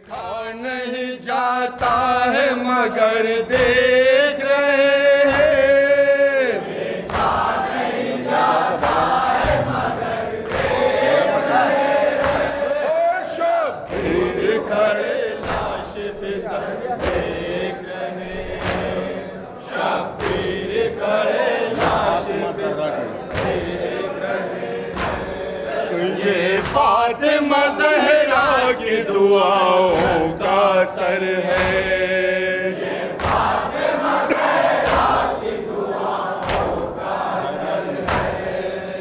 देखा नहीं जाता है मगर देख रहे हैं, देखा नहीं जाता है मगर देख रहे हैं। ओ शब्बीर खड़े लाश पे सब देख रहे हैं, शब्बीर खड़े लाश पे सब देख रहे हैं। ये फातिमा ज़हरा की दुआओं का असर है, ये फातिमा ज़हरा की दुआओं का असर है।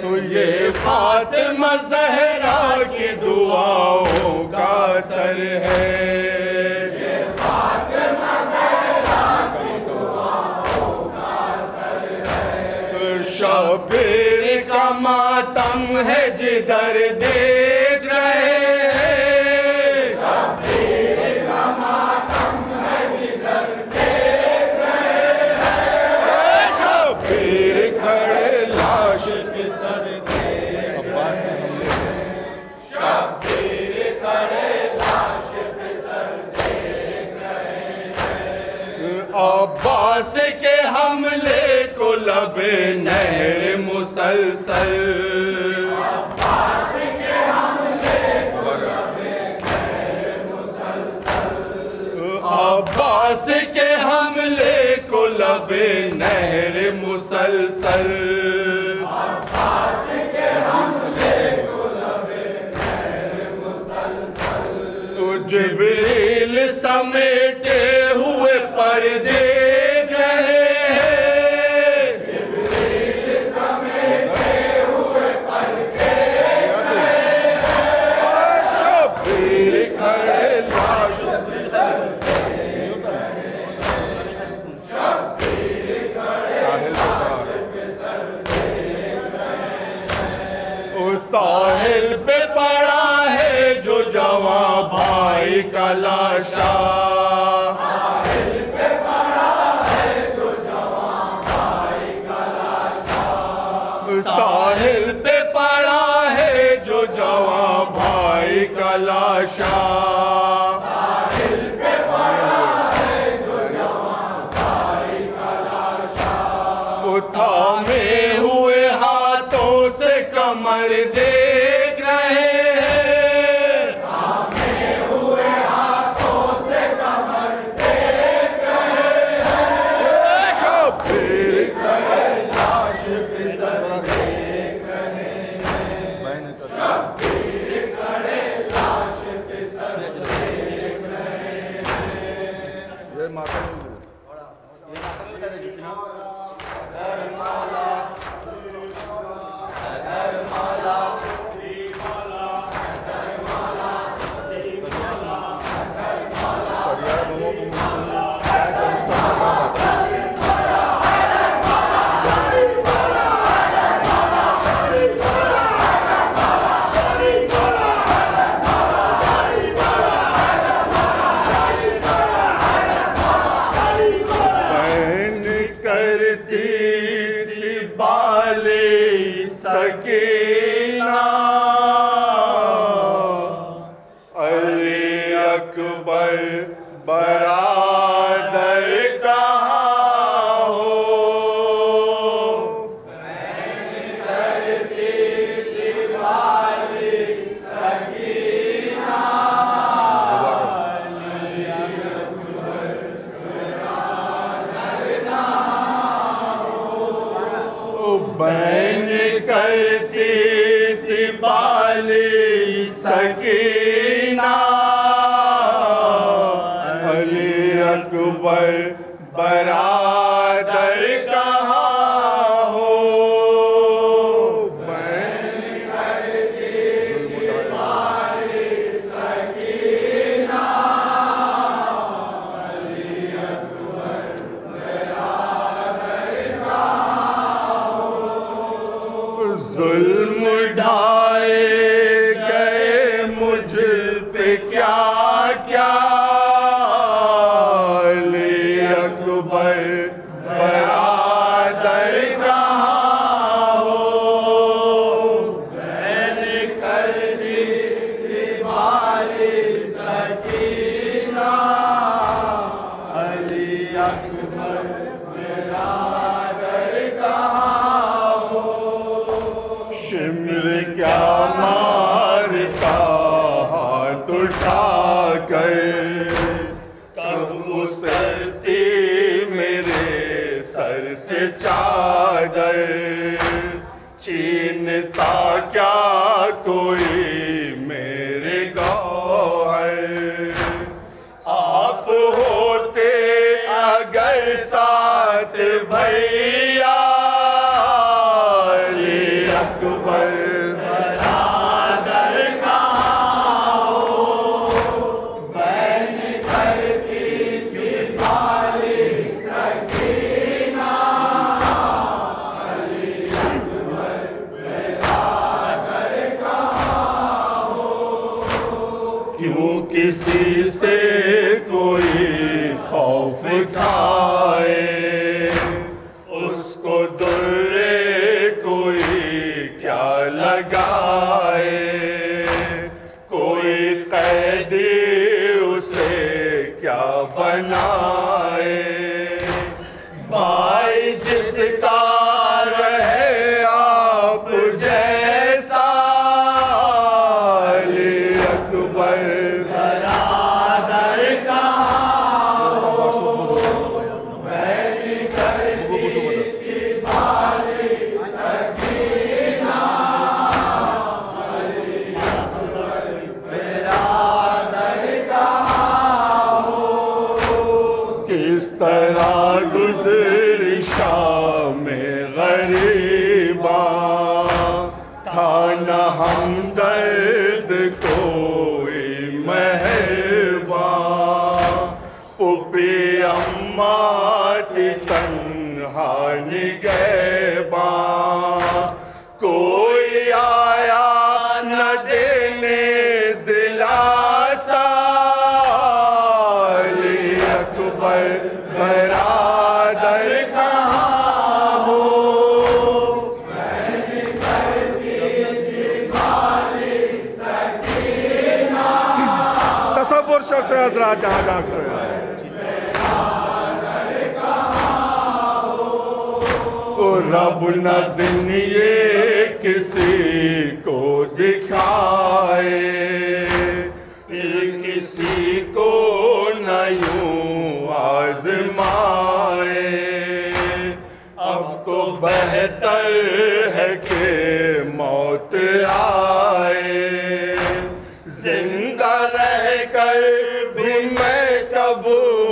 तो ये फातिमा ज़हरा की दुआओं का असर है, ये फातिमा ज़हरा की दुआओं का असर है। तो शब्बीर का मातम है जिधर देख रहे हैं, शब्बीर का मातम है जिधर देख रहे हैं। शब्बीर खड़े लाश के सर देख रहे हैं, शब्बीर खड़े लाश के सर देख रहे हैं। अब्बास के हमले को लबे नहर मुसलसल, अब्बास के हमले को लबे नहर मुसलसल, अब्बास के हमले को लबे नहर मुसलसल, अब्बास के हमले को लबे नहर मुसलसल। तो जिब्रील समेटे हुए पर देख रहे हैं, साहिल पे पड़ा है जो जवां भाई का लाशा, साहिल पे पड़ा है जो जवां भाई का लाशा, साहिल पे पड़ा है जो जवां भाई का लाशा, साहिल पे पड़ा है जो जवां भाई का लाशा। थामे हुए हाथों से कमर देख रहे हैं, थामे हुए हाथों से कमर देख रहे हैं। शब्बीर खड़े लाश पे सर देख रहे हैं, शब्बीर खड़े लाश पे सर देख रहे हैं। ये माता सकीना अली अकबर बरादर कहाँ हो, बहन करती दिवाली सकीना अली अकबर बरादर कहाँ हो। बहन करती थी बाली सकीना अली अकबर बरादर कहाँ हो, बहन करती थी बाली सकीना अली अकबर बरादर कहाँ हो। जुल्म ढाए गए मुझ पे क्या क्या, अली अकबर बरादर कहाँ हो, बहन कर दी दिवाली सकी कर, कब उतरती मेरे सर से चादर, छीनता क्या कोई मेरे गौहर। आप होते अगर साथ भैया अली अकबर, बरादर कहाँ हो, बैन करती सिपाही सकीना, अली अकबर बरादर कहाँ हो। क्यों किसी से कोई खौफ खाए, उसको दुर्रे कोई क्या लगाए, कोई कैदी उसे क्या बनाए। भाई जिसका रहे आप जैसा अली अकबर, बरादर कहाँ हो, बैन करती सिपाही सकीना, अली अकबर बरादर कहाँ हो। किस तरह गुज़री शाम गरीबा, था न हमदर्द कोई मेहरबा, पुपी अम्मा थी तन्हा निगहबा, कोई आया न देने दिलासा अली अकबर बरादर कहाँ हो। तसव्वुर शर्त है हज़रात जहाँ जहाँ खड़े हैं। रब न दिन ये किसी को दिखाए, फिर किसी को न यूं आजमाए। अब तो बेहतर है कि मौत आए, जिंदा रहकर भी मैं कब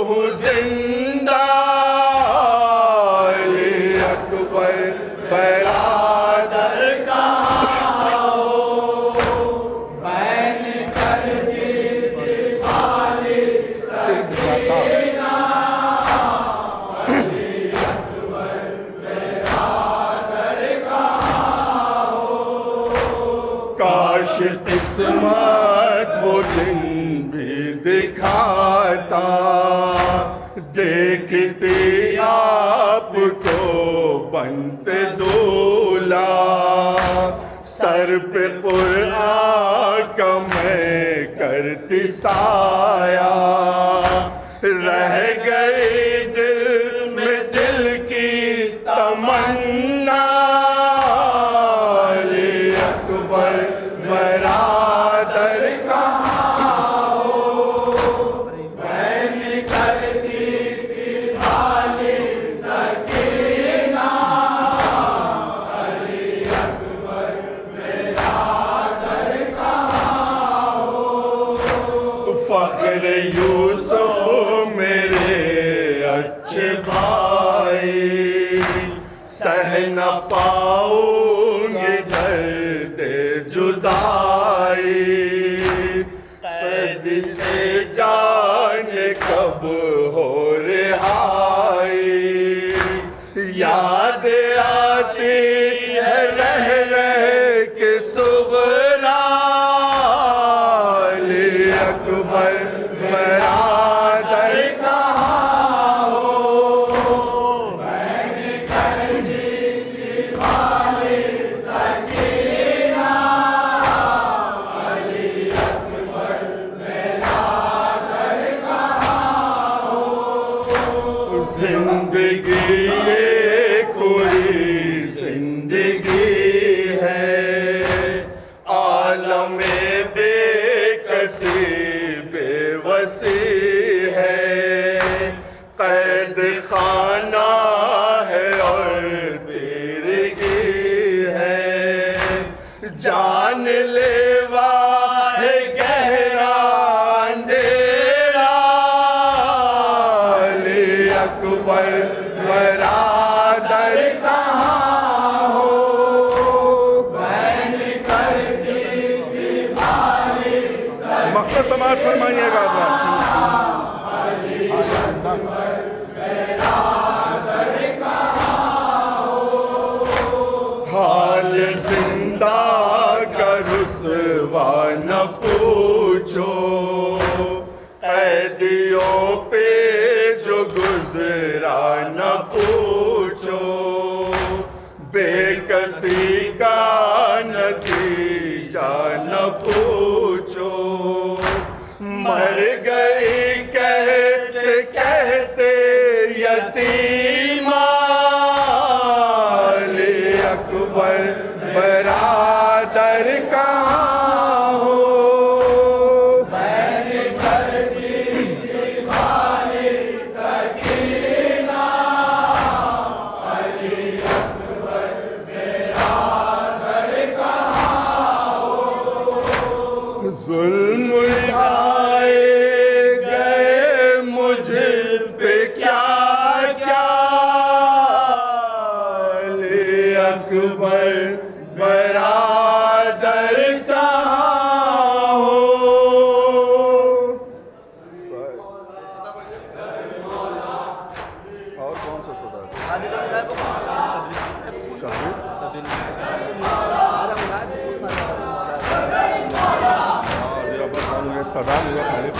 हूँ जिंदा अली अकबर बरादर कहाँ हो, बैन करती सिपाही सकीना, अली अकबर बरादर कहाँ हो। काश किस्मत वो दिन भी दिखाता, देखती आपको बनते दूल्हा, सर पे कुरआन का मैं करती साया, रह गई दिल में दिल की तमन्ना अली अकबर बरादर कहाँ हो, बैन करती सिपाही सकीना, अली अकबर बरादर कहाँ हो। फख्र यूसुफ मेरे अच्छे भाई, सह न पाऊंगे दर्द जुदाई, कैद से जाने कब हो रिहाई। याद आती है रह रह के सुगरा अली अकबर बरादर कहाँ हो, बैन करती सिपाही सकीना, अली अकबर बरादर कहाँ हो। जिंदगी ये कोई जिंदगी है, आलमे बेकसी बे वसी है, कैद खाना है और तेरगी है। जान लेवा है गहरा अंधेरा, अली अकबर बरादर कहाँ हो, मख्तर समात फरमाइएगा। हाल जिंदा का रुसवा न पूछो, कैदियों पे जो गुजरा न पूछो, बेकसी का नतीजा न पूछो। मर गई कहते कहते यतीमा, अली अकबर बरादर कहाँ हो, जुल्म उठाए गए मुझ पे क्या क्या, अली अकबर बरादर कहाँ हो। और कौन सा सदा सदा मुझे खाली